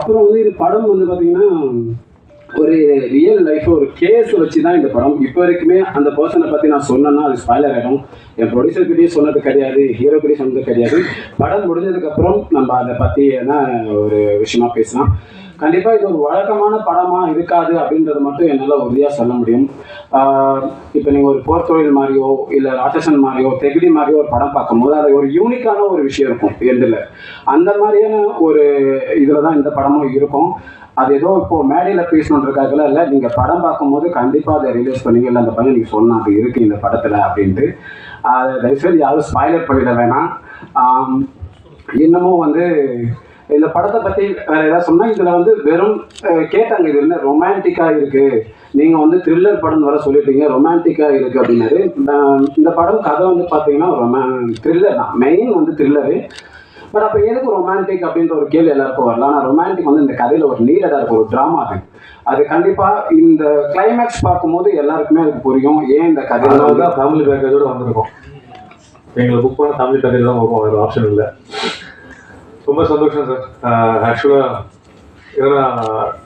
அப்புறம் வந்து இது படம் வந்து பார்த்தீங்கன்னா ஒரு ரியல் லைஃப் ஒரு கேஸ் வச்சு தான் இந்த படம். இப்போ வரைக்குமே அந்த பர்சனை பற்றி நான் சொன்னேன்னா அது ஸ்பாய்லர் ஆகிடும். என் ப்ரொடியூசர்கிட்டையும் சொன்னது கிடையாது, ஹீரோக்கிட்டையும் சொன்னது கிடையாது. படம் முடிஞ்சதுக்கப்புறம் நம்ம அதை பற்றி என்ன ஒரு விஷயமா பேசலாம். கண்டிப்பாக இது ஒரு வழக்கமான படமாக இருக்காது அப்படின்றது மட்டும் என்னால் உறுதியாக சொல்ல முடியும். இப்போ நீங்கள் ஒரு போர்த்தொழில் மாதிரியோ இல்லை ராட்சசன் மாதிரியோ தெகிடி மாதிரியோ ஒரு படம் பார்க்கும்போது அது ஒரு யூனிக்கான ஒரு விஷயம் இருக்கும் எண்டில். அந்த மாதிரியான ஒரு இதில் தான் இந்த படமும் இருக்கும். அது ஏதோ இப்போ மேடையில் பேசணுன்றதுக்காக இல்லை, நீங்கள் படம் பார்க்கும்போது கண்டிப்பாக அதை ரிலீஸ் பண்ணீங்க. இல்லை அந்த பையன் நீங்கள் சொன்னால் அது இருக்குது இந்த படத்தில் அப்படின்ட்டு. அதை தயவுசெய்து யாரும் ஸ்பாய்லர் பண்ணிட வேணாம். இன்னமும் வந்து இந்த படத்தை பற்றி வேறு ஏதாவது சொன்னால் இதில் வந்து வெறும் கேட்டாங்க இது என்ன ரொமான்டிக்காக இருக்குது, நீங்கள் வந்து த்ரில்லர் படம் வர சொல்லிட்டீங்க ரொமான்டிக்காக இருக்குது அப்படின்னாரு. இந்த படம் கதை வந்து பார்த்தீங்கன்னா த்ரில்லர் தான், மெயின் வந்து த்ரில்லரு. பட் அப்போ எதுக்கு ரொமான்டிக் அப்படின்ற ஒரு கேள்வி எல்லாருக்கும் வரலாம். ஆனால் ரொமான்டிக் வந்து இந்த கதையில் ஒரு நீடடாக இருக்கும், ஒரு ட்ராமா. அது கண்டிப்பாக இந்த கிளைமேக்ஸ் பார்க்கும்போது எல்லாருக்குமே அதுக்கு புரியும் ஏன் இந்த கதையில் தான் ஃபேமிலி பேக்கேஜோடு வந்திருக்கும். எங்களை புக் பண்ண ஃபேமிலி பேக்கேஜ் தான் வரும், வேறு ஆப்ஷன் இல்லை. ரொம்ப சந்தோஷம் சார். ஆக்சுவலாக ஏன்னா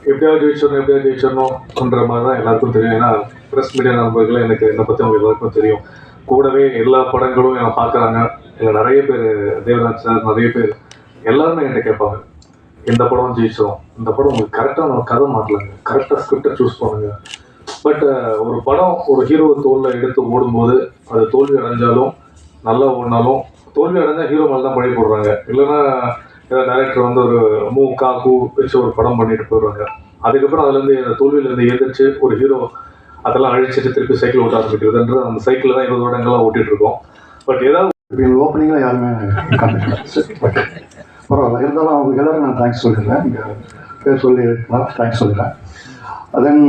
எப்படியாவது ஜெயிச்சிடணும்ன்ற மாதிரி தான் எல்லாருக்கும் தெரியும். ஏன்னா ப்ரெஸ் மீடியா நண்பர்கள் எனக்கு என்னை பற்றி அவங்க எல்லாருக்கும் தெரியும். கூடவே எல்லா படங்களும் என்னை பார்க்குறாங்க. இல்லை நிறைய பேர் தேவராஜ் சார் நிறைய பேர் எல்லாருமே என்கிட்ட கேட்பாங்க, இந்த படம் ஜெயிச்சோம், இந்த படம் உங்களுக்கு கரெக்டாக நம்ம கதை மாட்டலாங்க, கரெக்டாக ஸ்கிரிப்டை சூஸ் பண்ணுங்க. பட் ஒரு படம் ஒரு ஹீரோ தோலில் எடுத்து ஓடும்போது அது தோல்வி அடைஞ்சாலும் நல்லா ஓடினாலும் தோல்வி அடைஞ்சால் ஹீரோ மேலே தான் பழி போடுறாங்க. இல்லைன்னா ஏதாவது டேரக்டர் வந்து ஒரு காக்கு வச்சு ஒரு படம் பண்ணிட்டு போயிடுவாங்க. அதுக்கப்புறம் அதுலேருந்து தோல்வியிலேருந்து எதிர்த்து ஒரு ஹீரோ அதெல்லாம் அழிச்சிட்டு திருப்பி சைக்கிள் ஓட்ட ஆரம்பிக்கிறதுன்ற அந்த சைக்கிள் தான் 20 வருடங்கள்லாம் ஓட்டிகிட்டு இருக்கோம். பட் ஏதாவது எங்கள் ஓப்பனிங்கில் யாருமே கண்டுக்கல. ஓகே பரவாயில்ல. இருந்தாலும் அவங்களுக்கு எல்லாரும் நான் தேங்க்ஸ் சொல்லிடுறேன். நீங்கள் பேர் சொல்லி தேங்க்ஸ் சொல்லிடுறேன். தென்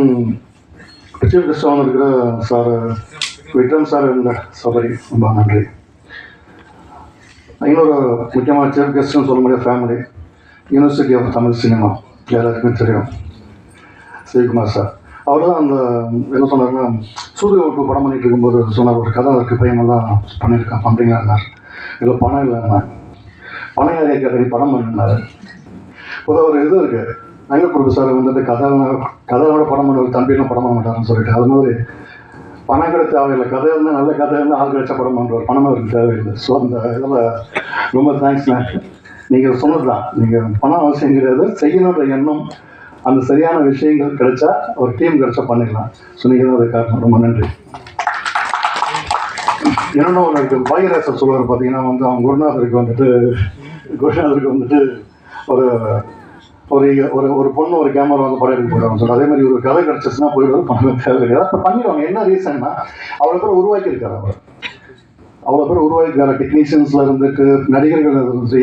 சீஃப் கெஸ்டாக வந்திருக்கிற சார் விக்ரம் சார் இந்த சபரி ரொம்ப நன்றி. இன்னொரு முக்கியமான சீஃப் கெஸ்ட்னு சொல்ல முடியாத family university of Tamil cinema எல்லாருக்குமே தெரியும் சிவகுமார் சார். அவர் தான் அந்த என்ன சொன்னாருன்னா சூரிய ஒரு படம் பண்ணிட்டு இருக்கும்போது சொன்னார், ஒரு கதை இருக்குது பையனெல்லாம் பண்ணியிருக்கான் பண்ணுறீங்கன்னார். இல்லை பணம் இல்லைன்னா பணம் யாரையா கேட்க படம் பண்ணினார். பொதுவாக ஒரு இது இருக்குது, நங்கப்பிரபு சார் வந்துட்டு கதையோட படம் பண்ணுவார், தம்பியெல்லாம் படம் பண்ண மாட்டாருன்னு சொல்லிட்டு. அது மாதிரி பணம் கூட தேவையில்லை, கதை இருந்தால் நல்ல கதை இருந்தால் ஆள் கிடைச்சா படம் பண்ணுவார், பணம் அவருக்கு தேவையில்லை. ஸோ அந்த இதில் ரொம்ப தேங்க்ஸ்ண்ணே. நீங்கள் சொன்னது தான், நீங்கள் பணம் அவசியம் கிடையாது, செய்யணுன்ற எண்ணம் அந்த சரியான விஷயங்கள் கிடைச்சா ஒரு டீம் கிடைச்சா பண்ணிடலாம். ஸோ நீங்கள் தான் அதை காரணம். ரொம்ப நன்றி. என்னென்ன ஒன்று இருக்குது, பாகியராசர் சொல்லுவார் பார்த்தீங்கன்னா வந்து அவங்க குருநாதருக்கு வந்துட்டு ஒரு ஒரு ஒரு பொண்ணு ஒரு கேமரா வந்து படம் எடுக்க போயிடுவாங்க சொல்லுவாங்க. அதே மாதிரி ஒரு கதை கிடச்சிச்சுன்னா போயிடுவார், பணம் தேவையில்லை. அப்போ பண்ணிடுவாங்க. என்ன ரீசன்னா அவ்வளோ பேர் உருவாக்கியிருக்காரு, அவ்வளோ பேர் உருவாக்கியிருக்காரு. டெக்னீஷியன்ஸில் இருந்துட்டு நடிகர்கள் இருந்து